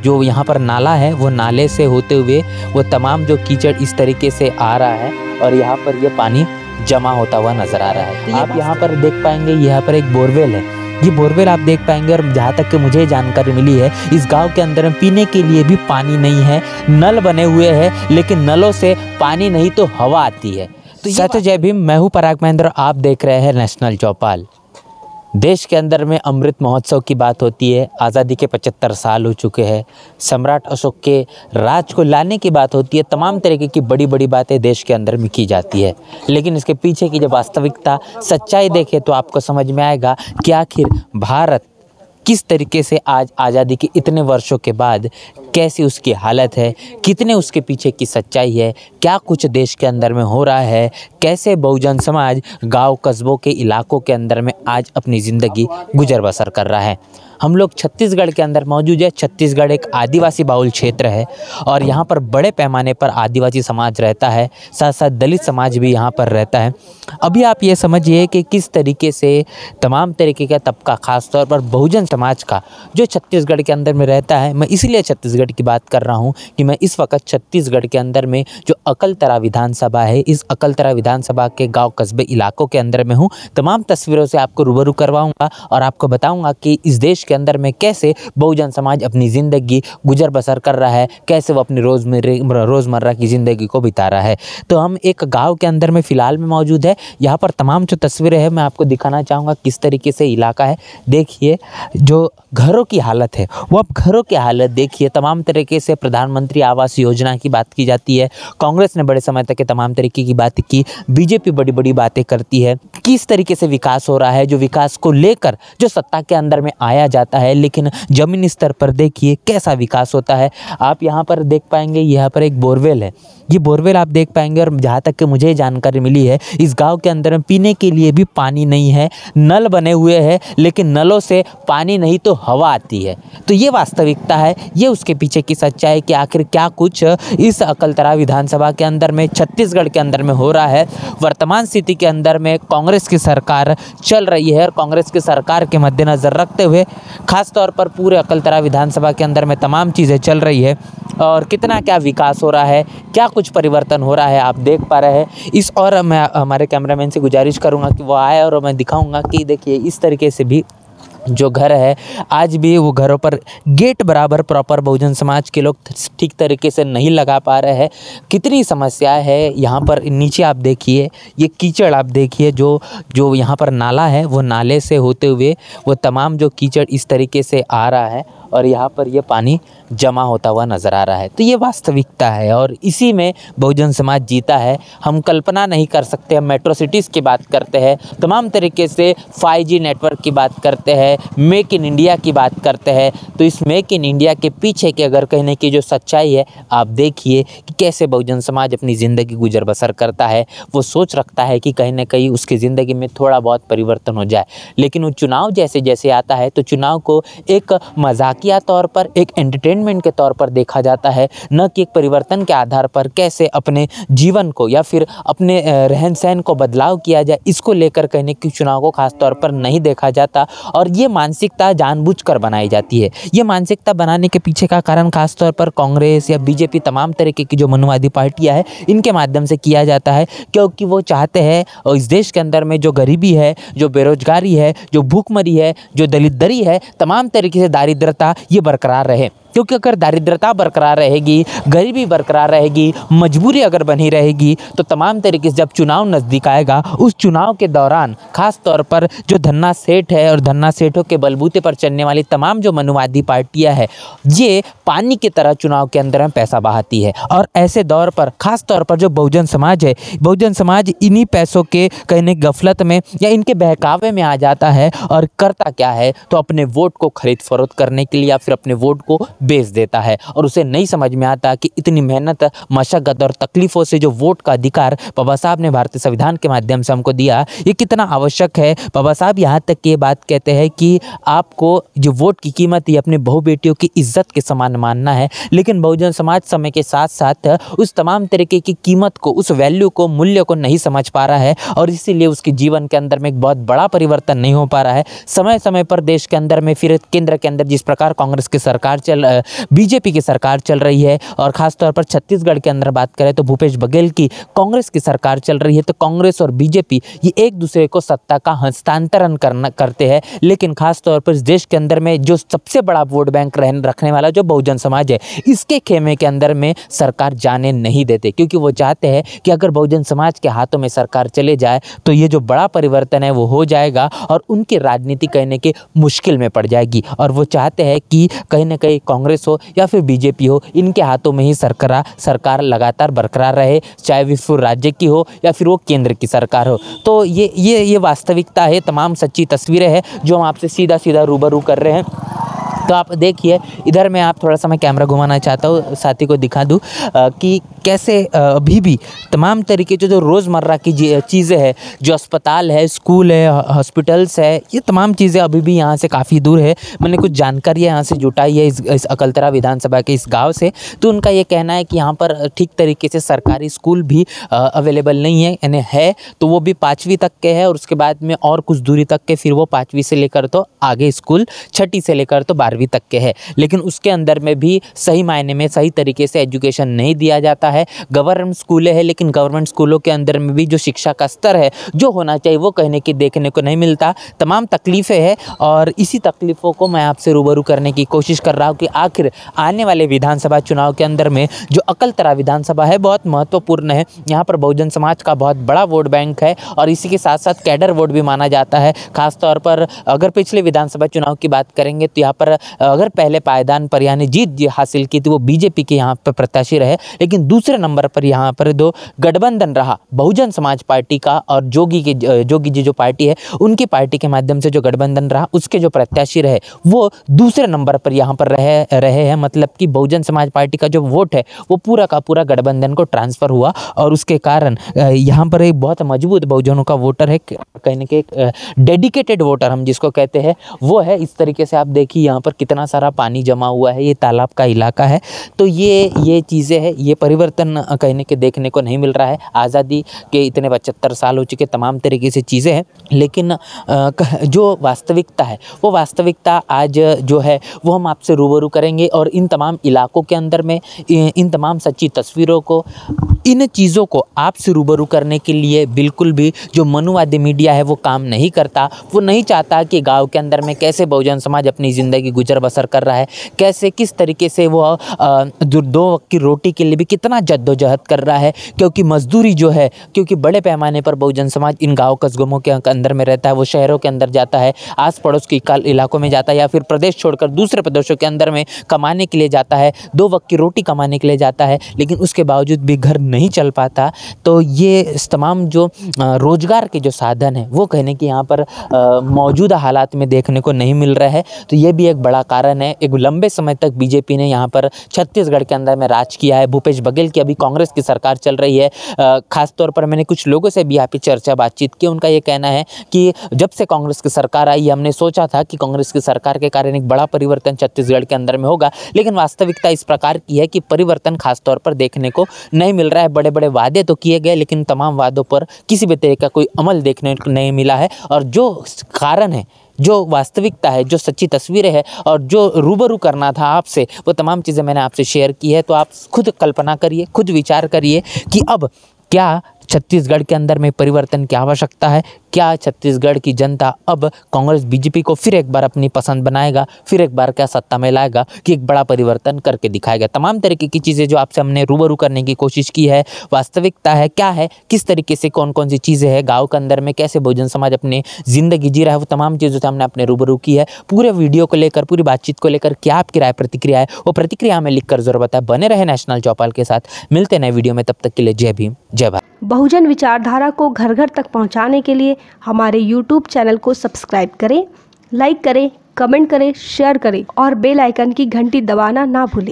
जो यहाँ पर नाला है वो नाले से होते हुए वो तमाम जो कीचड़ इस तरीके से आ रहा है और यहाँ पर ये पानी जमा होता हुआ नज़र आ रहा है। तो आप यहाँ पर देख पाएंगे यहाँ पर एक बोरवेल है। ये बोरवेल आप देख पाएंगे और जहाँ तक कि मुझे जानकारी मिली है इस गांव के अंदर में पीने के लिए भी पानी नहीं है। नल बने हुए हैं लेकिन नलों से पानी नहीं तो हवा आती है। तो सत जय भीम, मैं हूँ पराग महेंद्र, आप देख रहे हैं नेशनल चौपाल। देश के अंदर में अमृत महोत्सव की बात होती है। आज़ादी के 75 साल हो चुके हैं। सम्राट अशोक के राज को लाने की बात होती है। तमाम तरीके की बड़ी बड़ी बातें देश के अंदर में की जाती है, लेकिन इसके पीछे की जब वास्तविकता सच्चाई देखें तो आपको समझ में आएगा कि आखिर भारत किस तरीके से आज आज़ादी के इतने वर्षों के बाद कैसी उसकी हालत है, कितने उसके पीछे की सच्चाई है, क्या कुछ देश के अंदर में हो रहा है, कैसे बहुजन समाज गांव कस्बों के इलाकों के अंदर में आज अपनी ज़िंदगी गुजर बसर कर रहा है। हम लोग छत्तीसगढ़ के अंदर मौजूद है। छत्तीसगढ़ एक आदिवासी बहुल क्षेत्र है और यहाँ पर बड़े पैमाने पर आदिवासी समाज रहता है, साथ साथ दलित समाज भी यहाँ पर रहता है। अभी आप ये समझिए कि किस तरीके से तमाम तरीके का तबका, ख़ास तौर पर बहुजन समाज का जो छत्तीसगढ़ के अंदर में रहता है। मैं इसीलिए छत्तीसगढ़ की बात कर रहा हूँ कि मैं इस वक्त छत्तीसगढ़ के अंदर में जो अकलतरा विधानसभा है, इस अकलतरा विधानसभा के गाँव कस्बे इलाकों के अंदर में हूँ। तमाम तस्वीरों से आपको रूबरू करवाऊँगा और आपको बताऊँगा कि इस देश के अंदर में कैसे बहुजन समाज अपनी ज़िंदगी गुजर बसर कर रहा है, कैसे वो अपनी रोज़मर्रा की ज़िंदगी को बिता रहा है। तो हम एक गांव के अंदर में फ़िलहाल में मौजूद है। यहाँ पर तमाम जो तस्वीरें हैं मैं आपको दिखाना चाहूँगा किस तरीके से इलाका है। देखिए जो घरों की हालत है वो आप घरों की हालत देखिए। तमाम तरीके से प्रधानमंत्री आवास योजना की बात की जाती है। कांग्रेस ने बड़े समय तक तमाम तरीके की बात की, बीजेपी बड़ी बड़ी बातें करती है। किस तरीके से विकास हो रहा है, जो विकास को लेकर जो सत्ता के अंदर में आया जाता है, लेकिन ज़मीनी स्तर पर देखिए कैसा विकास होता है। आप यहाँ पर देख पाएंगे यहाँ पर एक बोरवेल है। ये बोरवेल आप देख पाएंगे और जहाँ तक कि मुझे जानकारी मिली है इस गांव के अंदर में पीने के लिए भी पानी नहीं है। नल बने हुए हैं लेकिन नलों से पानी नहीं तो हवा आती है। तो ये वास्तविकता है, ये उसके पीछे की सच्चाई कि आखिर क्या कुछ इस अकलतरा विधानसभा के अंदर में छत्तीसगढ़ के अंदर में हो रहा है। वर्तमान स्थिति के अंदर में कांग्रेस की सरकार चल रही है और कांग्रेस की सरकार के मद्देनज़र रखते हुए खास तौर पर पूरे अकलतरा विधानसभा के अंदर में तमाम चीज़ें चल रही है और कितना क्या विकास हो रहा है, क्या कुछ परिवर्तन हो रहा है आप देख पा रहे हैं इस। और मैं हमारे कैमरामैन से गुजारिश करूंगा कि वो आए और मैं दिखाऊंगा कि देखिए इस तरीके से भी जो घर है आज भी वो घरों पर गेट बराबर प्रॉपर बहुजन समाज के लोग ठीक तरीके से नहीं लगा पा रहे हैं। कितनी समस्या है यहाँ पर। नीचे आप देखिए ये कीचड़ आप देखिए, जो यहाँ पर नाला है वो नाले से होते हुए वो तमाम जो कीचड़ इस तरीके से आ रहा है और यहाँ पर ये पानी जमा होता हुआ नज़र आ रहा है। तो ये वास्तविकता है और इसी में बहुजन समाज जीता है। हम कल्पना नहीं कर सकते। हम मेट्रो सिटीज़ की बात करते हैं, तमाम तरीके से 5G नेटवर्क की बात करते हैं, मेक इन इंडिया की बात करते हैं। तो इस मेक इन इंडिया के पीछे के अगर कहने की जो सच्चाई है आप देखिए कि कैसे बहुजन समाज अपनी ज़िंदगी गुजर बसर करता है। वो सोच रखता है कि कहीं ना कहीं उसकी ज़िंदगी में थोड़ा बहुत परिवर्तन हो जाए, लेकिन वो चुनाव जैसे जैसे आता है तो चुनाव को एक मजाकिया तौर पर, एक एंटरटेनमेंट के तौर पर देखा जाता है, न कि एक परिवर्तन के आधार पर कैसे अपने जीवन को या फिर अपने रहन सहन को बदलाव किया जाए, इसको लेकर कहने की चुनाव को खास तौर पर नहीं देखा जाता। और ये मानसिकता जानबूझकर बनाई जाती है। ये मानसिकता बनाने के पीछे का कारण खास तौर पर कांग्रेस या बीजेपी तमाम तरीके की जो मनुवादी पार्टियां हैं इनके माध्यम से किया जाता है, क्योंकि वो चाहते हैं और इस देश के अंदर में जो गरीबी है, जो बेरोजगारी है, जो भूखमरी है, जो दलित दरी है, तमाम तरीके से दारिद्रता ये बरकरार रहे। क्योंकि अगर दारिद्रता बरकरार रहेगी, गरीबी बरकरार रहेगी, मजबूरी अगर बनी रहेगी तो तमाम तरीके से जब चुनाव नज़दीक आएगा उस चुनाव के दौरान खास तौर पर जो धन्ना सेठ है और धन्ना सेठों के बलबूते पर चलने वाली तमाम जो मनुवादी पार्टियां हैं ये पानी की तरह चुनाव के अंदर में पैसा बहाती है। और ऐसे दौर पर खास तौर पर जो बहुजन समाज है, बहुजन समाज इन्हीं पैसों के कहने गफलत में या इनके बहकावे में आ जाता है और करता क्या है तो अपने वोट को खरीद फरोख्त करने के लिए या फिर अपने वोट को बेच देता है। और उसे नहीं समझ में आता कि इतनी मेहनत, मशक्कत और तकलीफ़ों से जो वोट का अधिकार बाबा साहब ने भारतीय संविधान के माध्यम से हमको दिया ये कितना आवश्यक है। बाबा साहब यहाँ तक ये बात कहते हैं कि आपको जो वोट की कीमत है अपने बहू बेटियों की इज्जत के समान मानना है, लेकिन बहुजन समाज समय के साथ साथ उस तमाम तरीके की कीमत को, उस वैल्यू को, मूल्य को नहीं समझ पा रहा है और इसीलिए उसके जीवन के अंदर में एक बहुत बड़ा परिवर्तन नहीं हो पा रहा है। समय समय पर देश के अंदर में फिर केंद्र के अंदर जिस प्रकार कांग्रेस की सरकार बीजेपी की सरकार चल रही है, और ख़ासतौर पर छत्तीसगढ़ के अंदर बात करें तो भूपेश बघेल की कांग्रेस की सरकार चल रही है। तो कांग्रेस और बीजेपी ये एक दूसरे को सत्ता का हस्तांतरण करते हैं, लेकिन खासतौर पर इस देश के अंदर में जो सबसे बड़ा वोट बैंक रखने वाला जो बहुजन समाज है, इसके खेमे के अंदर में सरकार जाने नहीं देते, क्योंकि वो चाहते हैं कि अगर बहुजन समाज के हाथों में सरकार चले जाए तो ये जो बड़ा परिवर्तन है वो हो जाएगा और उनकी राजनीति कहने के मुश्किल में पड़ जाएगी। और वो चाहते हैं कि कहीं ना कहीं कांग्रेस हो या फिर बीजेपी हो, इनके हाथों में ही सरकार लगातार बरकरार रहे, चाहे विश्व राज्य की हो या फिर वो केंद्र की सरकार हो। तो ये वास्तविकता है, तमाम सच्ची तस्वीरें हैं जो हम आपसे सीधा सीधा रूबरू कर रहे हैं। तो आप देखिए, इधर में आप थोड़ा सा मैं कैमरा घुमाना चाहता हूँ, साथी को दिखा दूँ कि कैसे अभी भी तमाम तरीके जो रोज़मर्रा की चीज़ें हैं, जो अस्पताल है, स्कूल है, हॉस्पिटल्स है, ये तमाम चीज़ें अभी भी यहाँ से काफ़ी दूर है। मैंने कुछ जानकारी यहाँ से जुटाई है इस अकलतरा विधानसभा के इस गांव से। तो उनका ये कहना है कि यहाँ पर ठीक तरीके से सरकारी स्कूल भी अवेलेबल नहीं है, यानी है तो वो भी 5वीं तक के है, और उसके बाद में और कुछ दूरी तक के फिर वो 5वीं से लेकर तो आगे स्कूल 6ठी से लेकर तो 12वीं तक के है। लेकिन उसके अंदर में भी सही मायने में सही तरीके से एजुकेशन नहीं दिया जाता है। गवर्नमेंट स्कूलें हैं, लेकिन गवर्नमेंट स्कूलों के अंदर में भी जो शिक्षा का स्तर है जो होना चाहिए वो कहने की देखने को नहीं मिलता। तमाम तकलीफ़ें हैं, और इसी तकलीफ़ों को मैं आपसे रूबरू करने की कोशिश कर रहा हूँ कि आखिर आने वाले विधानसभा चुनाव के अंदर में जो अकलतरा विधानसभा है बहुत महत्वपूर्ण है। यहाँ पर बहुजन समाज का बहुत बड़ा वोट बैंक है, और इसी के साथ साथ कैडर वोट भी माना जाता है। खासतौर पर अगर पिछले विधानसभा चुनाव की बात करेंगे तो यहाँ पर अगर पहले पायदान पर यानी जीत हासिल की थी वो बीजेपी के यहाँ पर प्रत्याशी रहे, लेकिन दूसरे नंबर पर यहाँ पर दो गठबंधन रहा बहुजन समाज पार्टी का और जोगी जी जो पार्टी है उनकी पार्टी के माध्यम से जो गठबंधन रहा उसके जो प्रत्याशी रहे वो दूसरे नंबर पर यहाँ पर रहे हैं। मतलब कि बहुजन समाज पार्टी का जो वोट है वो पूरा का पूरा गठबंधन को ट्रांसफ़र हुआ, और उसके कारण यहाँ पर एक बहुत मजबूत बहुजनों का वोटर है, कहने के डेडिकेटेड वोटर हम जिसको कहते हैं वो है। इस तरीके से आप देखिए यहाँ पर कितना सारा पानी जमा हुआ है, ये तालाब का इलाका है। तो ये चीज़ें हैं, ये परिवर्तन कहने के देखने को नहीं मिल रहा है। आज़ादी के इतने 75 साल हो चुके, तमाम तरीके से चीज़ें हैं, लेकिन जो वास्तविकता है वो वास्तविकता आज जो है वो हम आपसे रूबरू करेंगे, और इन तमाम इलाकों के अंदर में इन तमाम सच्ची तस्वीरों को, इन चीज़ों को आपसे रूबरू करने के लिए बिल्कुल भी जो मनुवादी मीडिया है वो काम नहीं करता। वो नहीं चाहता कि गांव के अंदर में कैसे बहुजन समाज अपनी ज़िंदगी गुजर बसर कर रहा है, कैसे किस तरीके से वो जो 2 वक्त की रोटी के लिए भी कितना जद्दोजहद कर रहा है, क्योंकि मजदूरी जो है, क्योंकि बड़े पैमाने पर बहुजन समाज इन गाँव कस्बों के अंदर में रहता है, वो शहरों के अंदर जाता है, आस पड़ोस के इलाकों में जाता है, या फिर प्रदेश छोड़कर दूसरे प्रदेशों के अंदर में कमाने के लिए जाता है, 2 वक्त की रोटी कमाने के लिए जाता है, लेकिन उसके बावजूद भी घर नहीं चल पाता। तो ये तमाम जो रोजगार के जो साधन है वो कहने कि यहाँ पर मौजूदा हालात में देखने को नहीं मिल रहा है। तो ये भी एक बड़ा कारण है। एक लंबे समय तक बीजेपी ने यहाँ पर छत्तीसगढ़ के अंदर में राज किया है। भूपेश बघेल की अभी कांग्रेस की सरकार चल रही है। खासतौर पर मैंने कुछ लोगों से भी यहाँ पे चर्चा बातचीत की, उनका ये कहना है कि जब से कांग्रेस की सरकार आई हमने सोचा था कि कांग्रेस की सरकार के कारण एक बड़ा परिवर्तन छत्तीसगढ़ के अंदर में होगा, लेकिन वास्तविकता इस प्रकार की है कि परिवर्तन खासतौर पर देखने को नहीं मिल रहा है। बड़े बड़े वादे तो किए गए, लेकिन तमाम वादों पर किसी भी तरह का कोई अमल देखने को नहीं मिला है। और जो कारण है, जो वास्तविकता है, जो सच्ची तस्वीरें हैं और जो रूबरू करना था आपसे, वो तमाम चीज़ें मैंने आपसे शेयर की है। तो आप खुद कल्पना करिए, खुद विचार करिए कि अब क्या छत्तीसगढ़ के अंदर में परिवर्तन की आवश्यकता है। क्या छत्तीसगढ़ की जनता अब कांग्रेस बीजेपी को फिर एक बार अपनी पसंद बनाएगा, फिर एक बार क्या सत्ता में लाएगा कि एक बड़ा परिवर्तन करके दिखाएगा। तमाम तरीके की चीज़ें जो आपसे हमने रूबरू करने की कोशिश की है, वास्तविकता है क्या है, किस तरीके से कौन कौन सी चीज़ें हैं, गाँव के अंदर में कैसे बहुजन समाज अपनी ज़िंदगी जी रहा है, वो तमाम चीज़ों से हमने अपने रूबरू की है। पूरे वीडियो को लेकर, पूरी बातचीत को लेकर क्या आपकी राय प्रतिक्रिया है, वो प्रतिक्रिया हमें लिखकर जरूर बताएं। बने रहे नेशनल चौपाल के साथ, मिलते नए वीडियो में, तब तक के लिए जय भीम, जय भारत। बहुजन विचारधारा को घर घर तक पहुंचाने के लिए हमारे YouTube चैनल को सब्सक्राइब करें, लाइक करें, कमेंट करें, शेयर करें और बेल आइकन की घंटी दबाना ना भूलें।